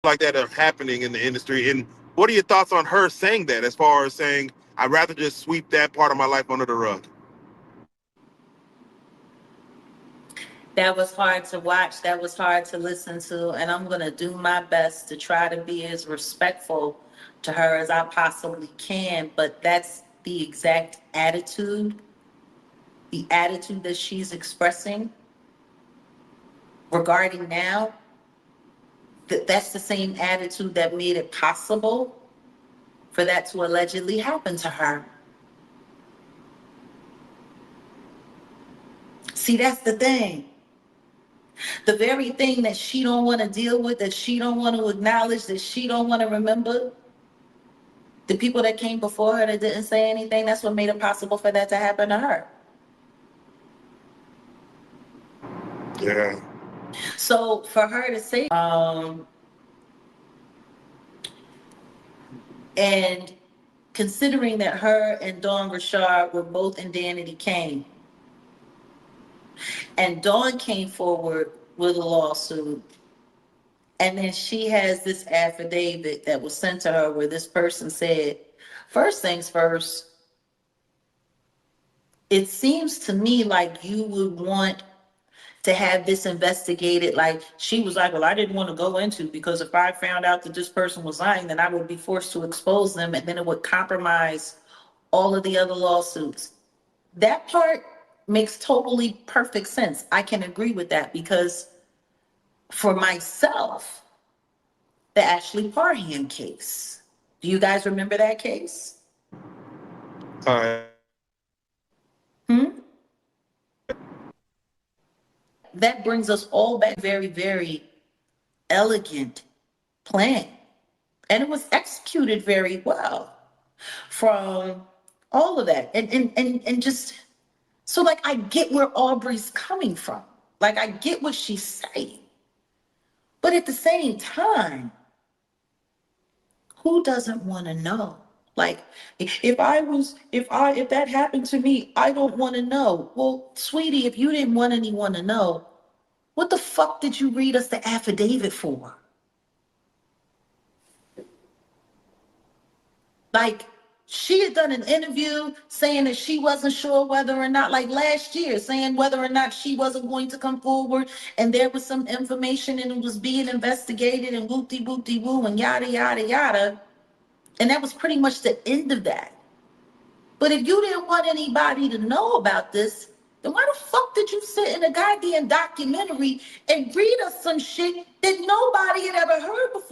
like that are happening in the industry. And what are your thoughts on her saying that, as far as saying, I'd rather just sweep that part of my life under the rug? That was hard to watch. That was hard to listen to. And I'm going to do my best to try to be as respectful to her as I possibly can. But that's the exact attitude, the attitude that she's expressing regarding now. That's the same attitude that made it possible for that to allegedly happen to her. See, that's the thing. The very thing that she don't want to deal with, that she don't want to acknowledge, that she don't want to remember, the people that came before her that didn't say anything, that's what made it possible for that to happen to her. Yeah. So for her to say, and considering that her and Dawn Rashard were both in Danity Kane, and Dawn came forward with a lawsuit, and then she has this affidavit that was sent to her where this person said, first things first, it seems to me like you would want to have this investigated. Like she was like, well, I didn't want to go into, because if I found out that this person was lying, then I would be forced to expose them, and then it would compromise all of the other lawsuits. That part makes totally perfect sense. I can agree with that, because for myself, the Ashley Parham case, do you guys remember that case? That brings us all back. Very, very elegant plan. And it was executed very well from all of that. And just, so like, I get where Aubrey's coming from. Like, I get what she's saying. But at the same time, who doesn't want to know? Like, if that happened to me, I don't want to know. Well, sweetie, if you didn't want anyone to know, what the fuck did you read us the affidavit for? Like, she had done an interview saying that she wasn't sure whether or not, like last year, saying whether or not she wasn't going to come forward, and there was some information and it was being investigated and whoop-de-whoop-de-woo and yada, yada, yada. And that was pretty much the end of that. But if you didn't want anybody to know about this, then why the fuck did you sit in a goddamn documentary and read us some shit that nobody had ever heard before?